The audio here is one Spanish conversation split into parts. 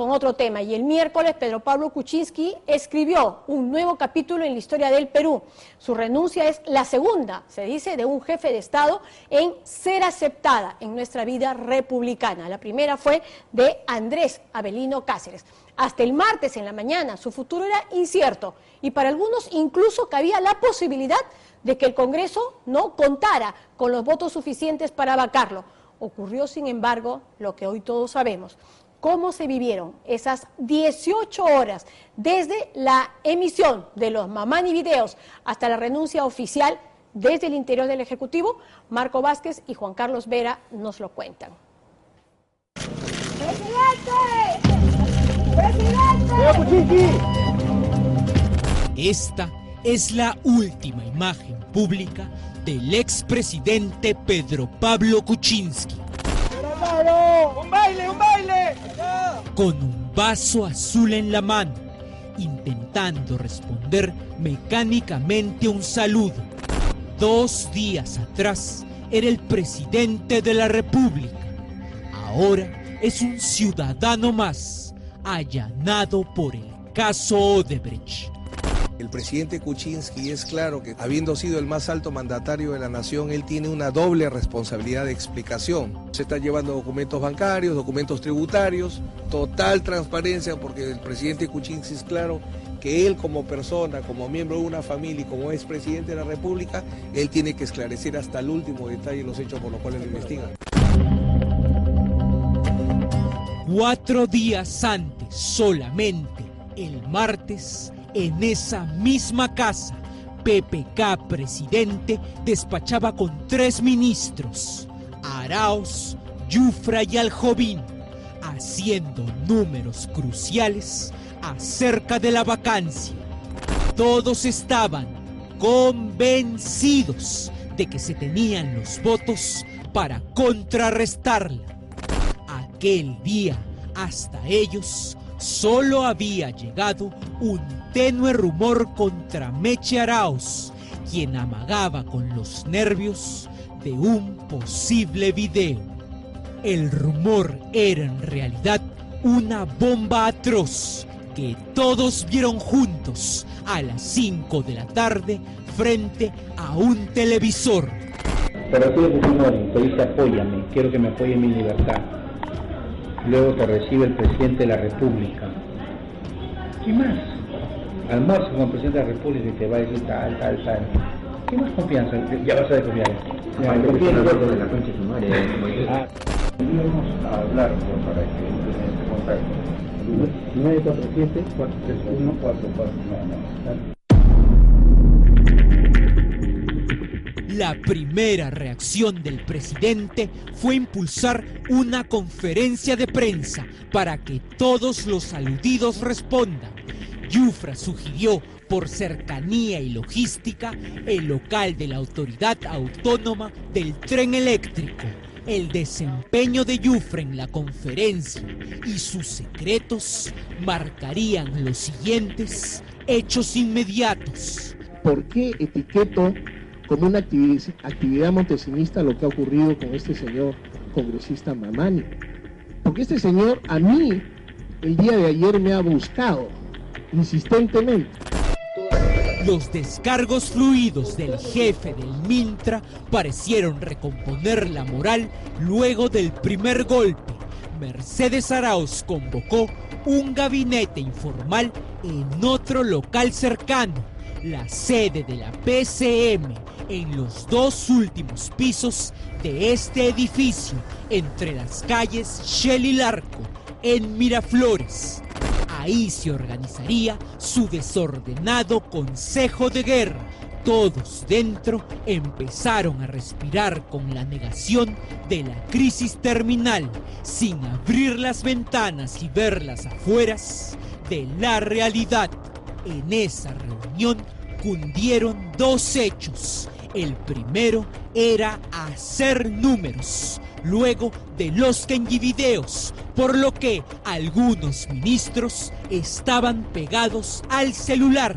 con otro tema. Y el miércoles Pedro Pablo Kuczynski escribió un nuevo capítulo en la historia del Perú. Su renuncia es la segunda, se dice, de un jefe de Estado en ser aceptada en nuestra vida republicana. La primera fue de Andrés Avelino Cáceres. Hasta el martes en la mañana su futuro era incierto y para algunos incluso cabía la posibilidad de que el Congreso no contara con los votos suficientes para vacarlo. Ocurrió, sin embargo, lo que hoy todos sabemos, cómo se vivieron esas 18 horas desde la emisión de los Mamani videos hasta la renuncia oficial desde el interior del Ejecutivo. Marco Vázquez y Juan Carlos Vera nos lo cuentan. Esta es la última imagen pública del expresidente Pedro Pablo Kuczynski. ¡Un baile, un baile! Con un vaso azul en la mano, intentando responder mecánicamente un saludo. 2 días atrás era el presidente de la República. Ahora es un ciudadano más, allanado por el caso Odebrecht. El presidente Kuczynski es claro que, habiendo sido el más alto mandatario de la nación, él tiene una doble responsabilidad de explicación. Se están llevando documentos bancarios, documentos tributarios, total transparencia, porque el presidente Kuczynski es claro que él como persona, como miembro de una familia y como expresidente de la República, él tiene que esclarecer hasta el último detalle los hechos por los cuales lo investigan. 4 días antes, solamente el martes, en esa misma casa, PPK presidente despachaba con 3 ministros, Arauz, Yufra y Aljobín, haciendo números cruciales acerca de la vacancia. Todos estaban convencidos de que se tenían los votos para contrarrestarla. Aquel día, hasta ellos, solo había llegado un tenue rumor contra Meche Arauz, quien amagaba con los nervios de un posible video. El rumor era en realidad una bomba atroz que todos vieron juntos a las 5 de la tarde frente a un televisor. Pero quiero que señores, te dice apóyame, quiero que me apoye en mi libertad. Luego te recibe el presidente de la República. ¿Qué más? Almuerzo con el presidente de la República y te va a decir tal. ¿Qué más confianza? Ya vas a desconfiar. Confía en el cuerpo de la concha de su madre. Vamos a hablar para que empiecen este contacto. 947 431 44. La primera reacción del presidente fue impulsar una conferencia de prensa para que todos los aludidos respondan. Yufra sugirió, por cercanía y logística, el local de la Autoridad Autónoma del Tren Eléctrico. El desempeño de Yufra en la conferencia y sus secretos marcarían los siguientes hechos inmediatos. ¿Por qué etiqueto como una actividad montesinista lo que ha ocurrido con este señor congresista Mamani? Porque este señor a mí el día de ayer me ha buscado insistentemente. Los descargos fluidos del jefe del Mintra parecieron recomponer la moral luego del primer golpe. Mercedes Arauz convocó un gabinete informal en otro local cercano, la sede de la PCM, en los 2 últimos pisos de este edificio, entre las calles Shell y Larco, en Miraflores. Ahí se organizaría su desordenado consejo de guerra. Todos dentro empezaron a respirar con la negación de la crisis terminal, sin abrir las ventanas y ver las afueras de la realidad. En esa reunión cundieron 2 hechos. El primero era hacer números, luego de los Kenji-videos, por lo que algunos ministros estaban pegados al celular,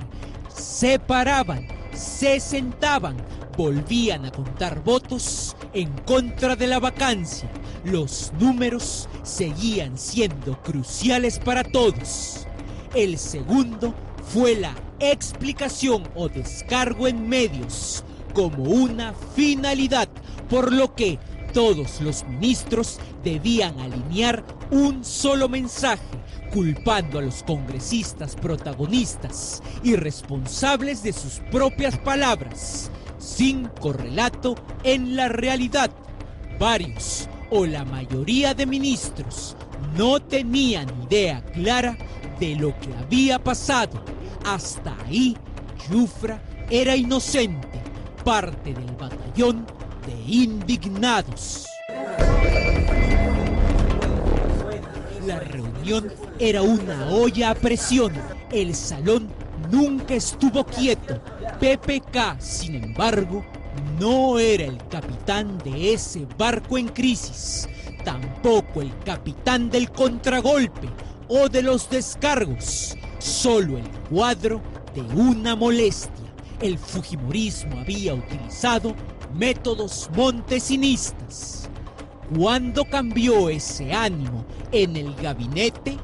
se paraban, se sentaban, volvían a contar votos en contra de la vacancia, los números seguían siendo cruciales para todos. El segundo fue la explicación o descargo en medios como una finalidad, por lo que todos los ministros debían alinear un solo mensaje, culpando a los congresistas protagonistas y responsables de sus propias palabras, sin correlato en la realidad. Varios o la mayoría de ministros no tenían idea clara de lo que había pasado. Hasta ahí, Yufra era inocente, parte del batallón de indignados. La reunión era una olla a presión. El salón nunca estuvo quieto. PPK, sin embargo, no era el capitán de ese barco en crisis, tampoco el capitán del contragolpe o de los descargos, solo el cuadro de una molestia. El fujimorismo había utilizado métodos montesinistas. ¿Cuándo cambió ese ánimo en el gabinete?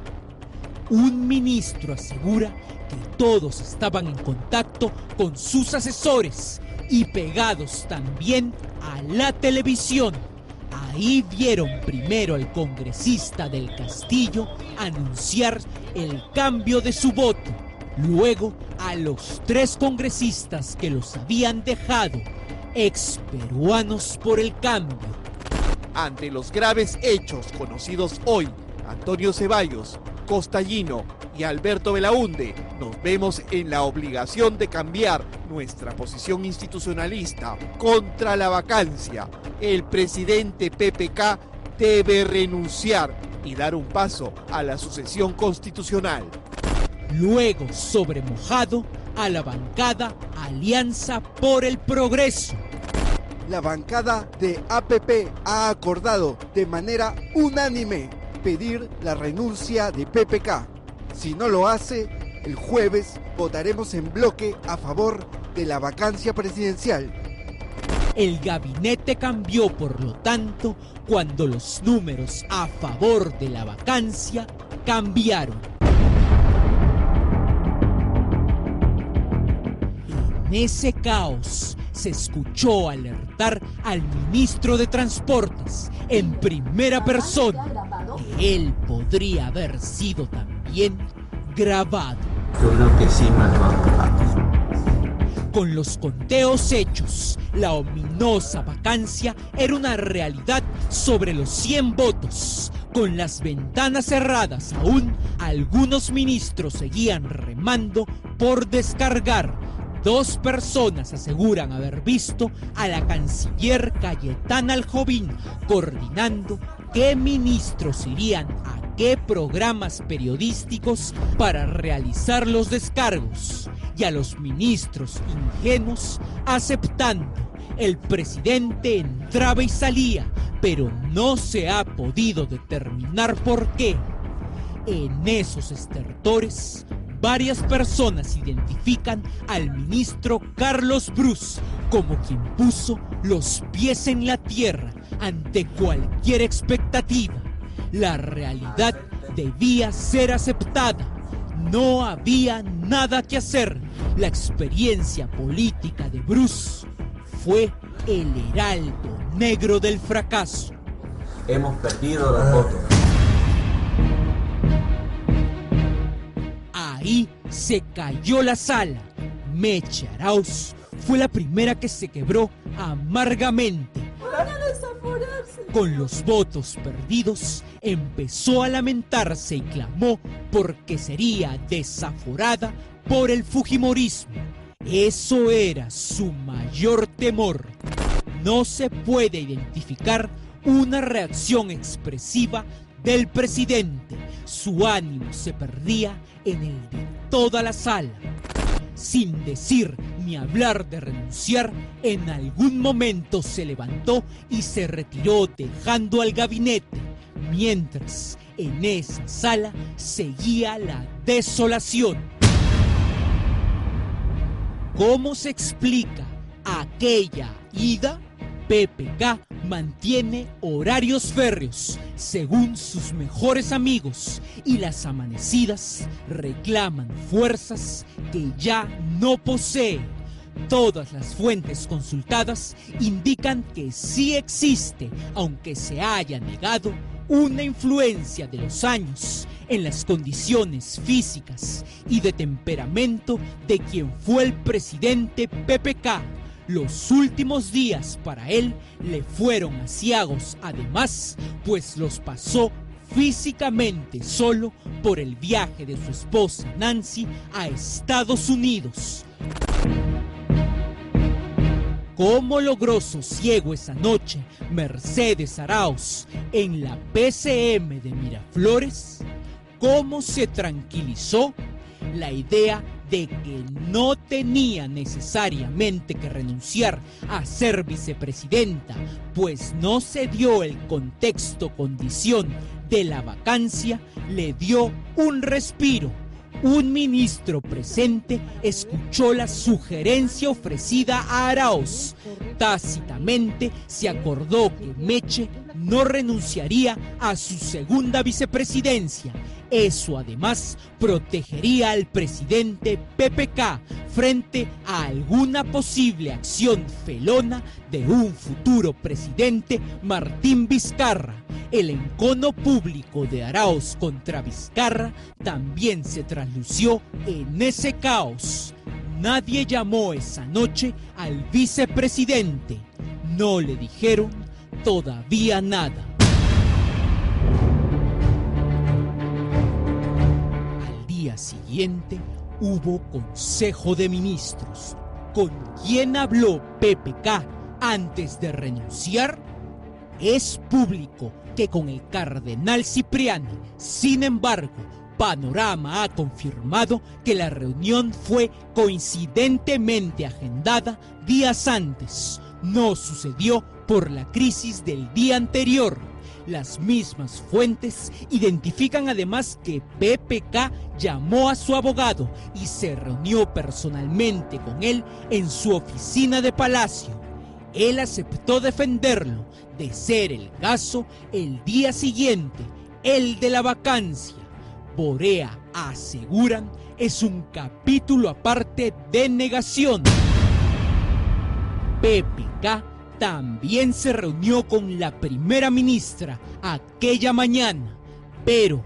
Un ministro asegura que todos estaban en contacto con sus asesores y pegados también a la televisión. Ahí vieron primero al congresista del Castillo anunciar el cambio de su voto, luego a los 3 congresistas que los habían dejado, experuanos por el cambio. Ante los graves hechos conocidos hoy, Antonio Ceballos, Costallino y Alberto Belaunde, nos vemos en la obligación de cambiar nuestra posición institucionalista contra la vacancia. El presidente PPK debe renunciar y dar un paso a la sucesión constitucional. Luego, sobremojado, a la bancada Alianza por el Progreso. La bancada de APP ha acordado de manera unánime pedir la renuncia de PPK. Si no lo hace, el jueves votaremos en bloque a favor de la vacancia presidencial. El gabinete cambió, por lo tanto, cuando los números a favor de la vacancia cambiaron. En ese caos se escuchó alertar al ministro de Transportes en primera persona que él podría haber sido también grabado. Yo creo que sí, Con los conteos hechos, la ominosa vacancia era una realidad sobre los 100 votos. Con las ventanas cerradas aún, algunos ministros seguían remando por descargar. 2 personas aseguran haber visto a la canciller Cayetana Aljovín coordinando qué ministros irían a qué programas periodísticos para realizar los descargos, y a los ministros ingenuos aceptando. El presidente entraba y salía, pero no se ha podido determinar por qué. En esos estertores, varias personas identifican al ministro Carlos Brus como quien puso los pies en la tierra ante cualquier expectativa. La realidad debía ser aceptada. No había nada que hacer. La experiencia política de Brus fue el heraldo negro del fracaso. Hemos perdido los votos. Ahí se cayó la sala. Meche Arauz fue la primera que se quebró amargamente. Con los votos perdidos, empezó a lamentarse y clamó porque sería desaforada por el fujimorismo. Eso era su mayor temor. No se puede identificar una reacción expresiva del presidente. Su ánimo se perdía en el de toda la sala. Sin decir ni hablar de renunciar, en algún momento se levantó y se retiró dejando al gabinete, mientras en esa sala seguía la desolación. ¿Cómo se explica aquella ida? PPK mantiene horarios férreos según sus mejores amigos y las amanecidas reclaman fuerzas que ya no posee. Todas las fuentes consultadas indican que sí existe, aunque se haya negado, una influencia de los años en las condiciones físicas y de temperamento de quien fue el presidente PPK. Los últimos días para él le fueron aciagos, además, pues los pasó físicamente solo por el viaje de su esposa Nancy a Estados Unidos. ¿Cómo logró sosiego esa noche Mercedes Arauz en la PCM de Miraflores? ¿Cómo se tranquilizó? La idea de que no tenía necesariamente que renunciar a ser vicepresidenta, pues no se dio el contexto-condición de la vacancia, le dio un respiro. Un ministro presente escuchó la sugerencia ofrecida a Arauz. Tácitamente se acordó que Meche no renunciaría a su segunda vicepresidencia. Eso además protegería al presidente PPK frente a alguna posible acción felona de un futuro presidente, Martín Vizcarra. El encono público de Arauz contra Vizcarra también se traslució en ese caos. Nadie llamó esa noche al vicepresidente. No le dijeron todavía nada. Al día siguiente hubo Consejo de Ministros. ¿Con quién habló PPK antes de renunciar? Es público que con el cardenal Cipriani. Sin embargo, Panorama ha confirmado que la reunión fue coincidentemente agendada días antes. No sucedió por la crisis del día anterior. Las mismas fuentes identifican además que PPK llamó a su abogado y se reunió personalmente con él en su oficina de Palacio. Él aceptó defenderlo, de ser el caso, el día siguiente, el de la vacancia. Borea, aseguran, es un capítulo aparte de negación. PPK también se reunió con la primera ministra aquella mañana, pero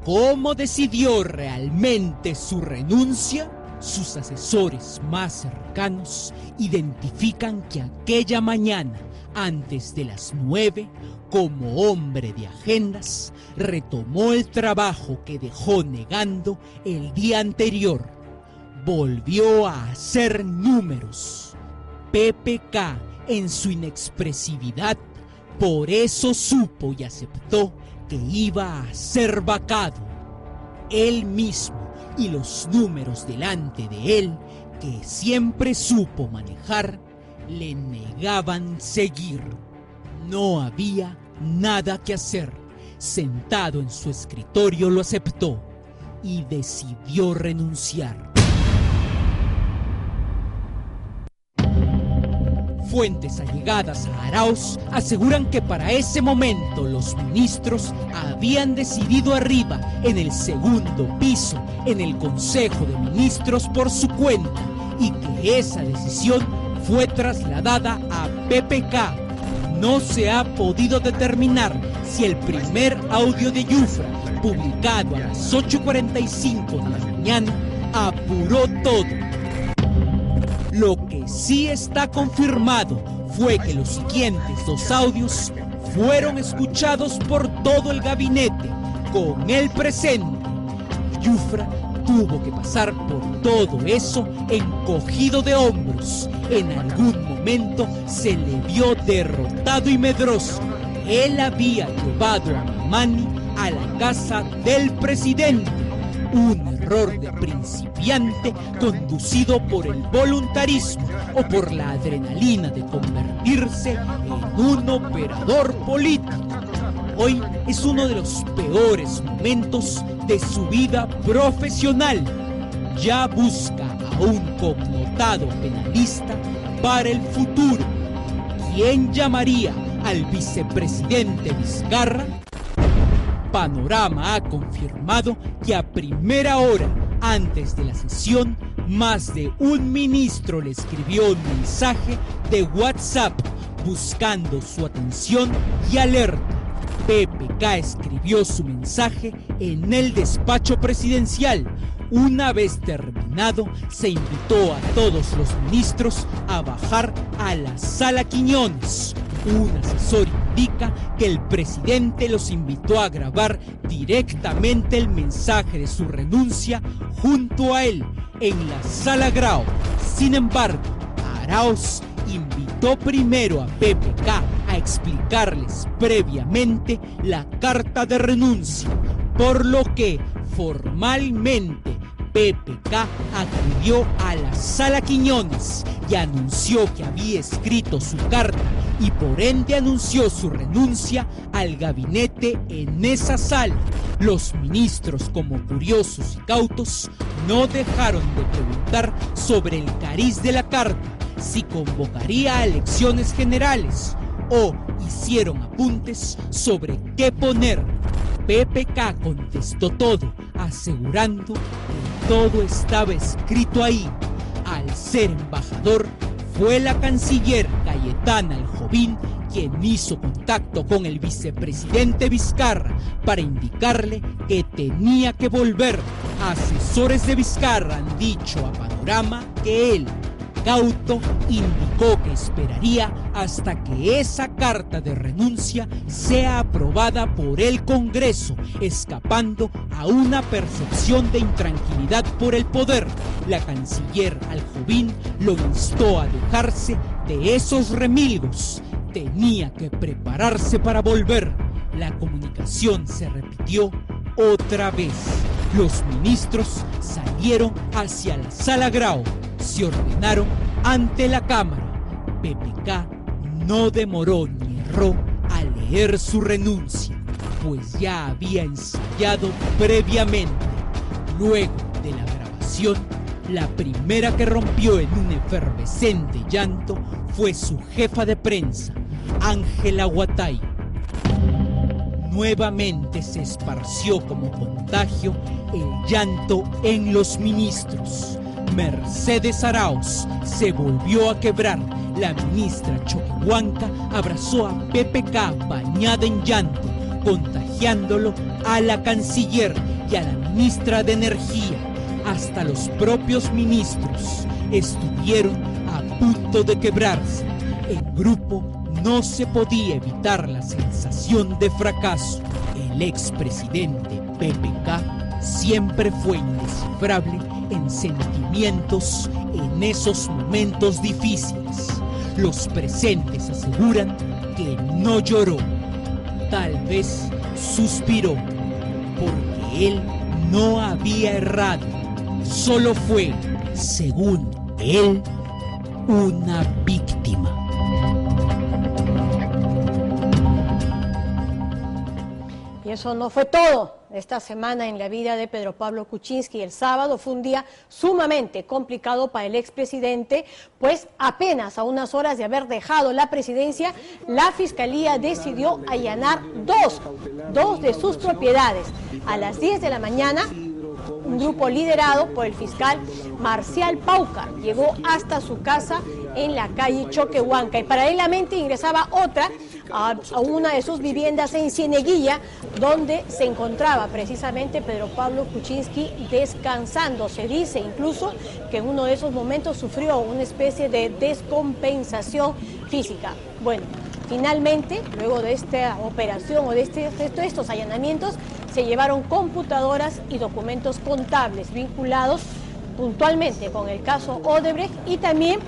¿cómo decidió realmente su renuncia? Sus asesores más cercanos identifican que aquella mañana, antes de las 9, como hombre de agendas, retomó el trabajo que dejó negando el día anterior. Volvió a hacer números. PPK, en su inexpresividad, por eso supo y aceptó que iba a ser vacado. Él mismo y los números delante de él, que siempre supo manejar, le negaban seguir. No había nada que hacer. Sentado en su escritorio lo aceptó y decidió renunciar. Fuentes allegadas a Arauz aseguran que para ese momento los ministros habían decidido arriba, en el segundo piso, en el Consejo de Ministros por su cuenta, y que esa decisión fue trasladada a PPK. No se ha podido determinar si el primer audio de Yufra, publicado a las 8:45 de la mañana, apuró todo. Lo que sí está confirmado fue que los siguientes 2 audios fueron escuchados por todo el gabinete, con él presente. Yufra tuvo que pasar por todo eso encogido de hombros. En algún momento se le vio derrotado y medroso. Él había llevado a Mamani a la casa del presidente. Un error de principiante conducido por el voluntarismo o por la adrenalina de convertirse en un operador político. Hoy es uno de los peores momentos de su vida profesional. Ya busca a un connotado penalista para el futuro. ¿Quién llamaría al vicepresidente Vizcarra, Panorama ha confirmado que a primera hora antes de la sesión, más de un ministro le escribió un mensaje de WhatsApp buscando su atención y alerta. PPK escribió su mensaje en el despacho presidencial. Una vez terminado, se invitó a todos los ministros a bajar a la Sala Quiñones. Un asesor indica que el presidente los invitó a grabar directamente el mensaje de su renuncia junto a él en la Sala Grau. Sin embargo, Arauz invitó primero a PPK a explicarles previamente la carta de renuncia, por lo que formalmente PPK acudió a la Sala Quiñones y anunció que había escrito su carta y por ende anunció su renuncia al gabinete en esa sala. Los ministros, como curiosos y cautos, no dejaron de preguntar sobre el cariz de la carta, si convocaría a elecciones generales o hicieron apuntes sobre qué poner. PPK contestó todo, asegurando que todo estaba escrito ahí. Al ser embajador, fue la canciller Cayetana Aljovín quien hizo contacto con el vicepresidente Vizcarra para indicarle que tenía que volver. Asesores de Vizcarra han dicho a Panorama que él, cauto, indicó que esperaría hasta que esa carta de renuncia sea aprobada por el Congreso, escapando a una percepción de intranquilidad por el poder. La canciller Aljovín lo instó a dejarse de esos remilgos. Tenía que prepararse para volver. La comunicación se repitió otra vez. Los ministros salieron hacia la Sala Grau. Se ordenaron ante la Cámara. PPK no demoró ni erró a leer su renuncia, pues ya había ensayado previamente. Luego de la grabación, la primera que rompió en un efervescente llanto fue su jefa de prensa, Ángela Huatay. Nuevamente se esparció como contagio el llanto en los ministros. Mercedes Arauz se volvió a quebrar. La ministra Choquehuanca abrazó a PPK bañada en llanto, contagiándolo a la canciller y a la ministra de Energía. Hasta los propios ministros estuvieron a punto de quebrarse. En grupo no se podía evitar la sensación de fracaso. El expresidente PPK siempre fue indescifrable en sentimientos en esos momentos difíciles. Los presentes aseguran que no lloró, tal vez suspiró, porque él no había errado, solo fue, según él, una víctima. Y eso no fue todo esta semana en la vida de Pedro Pablo Kuczynski. El sábado fue un día sumamente complicado para el expresidente, pues apenas a unas horas de haber dejado la presidencia, la Fiscalía decidió allanar dos de sus propiedades. A las 10 de la mañana, un grupo liderado por el fiscal Marcial Paucar llegó hasta su casa en la calle Choquehuanca y paralelamente ingresaba otra a una de sus viviendas en Cieneguilla, donde se encontraba precisamente Pedro Pablo Kuczynski descansando. Se dice incluso que en uno de esos momentos sufrió una especie de descompensación física. Bueno, finalmente, luego de esta operación o de estos allanamientos, se llevaron computadoras y documentos contables vinculados puntualmente con el caso Odebrecht y también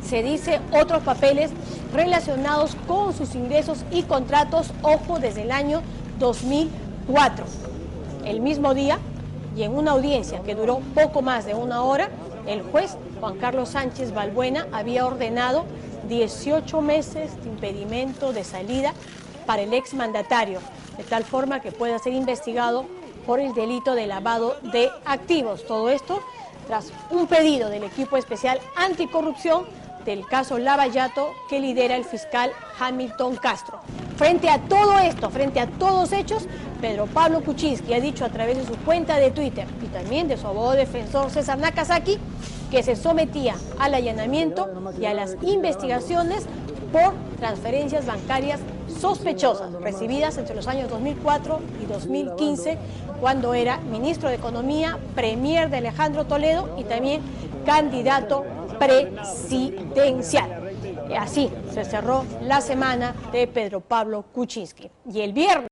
se dice otros papeles relacionados con sus ingresos y contratos, ojo, desde el año 2004. El mismo día y en una audiencia que duró poco más de una hora, el juez Juan Carlos Sánchez Balbuena había ordenado 18 meses de impedimento de salida para el exmandatario, de tal forma que pueda ser investigado por el delito de lavado de activos. Todo esto tras un pedido del equipo especial anticorrupción del caso Lavallato que lidera el fiscal Hamilton Castro. Frente a todo esto, frente a todos los hechos, Pedro Pablo Kuczynski ha dicho a través de su cuenta de Twitter y también de su abogado defensor César Nakazaki que se sometía al allanamiento y a las investigaciones por transferencias bancarias sospechosas recibidas entre los años 2004 y 2015, cuando era ministro de Economía, premier de Alejandro Toledo y también candidato presidencial. Así se cerró la semana de Pedro Pablo Kuczynski. Y el viernes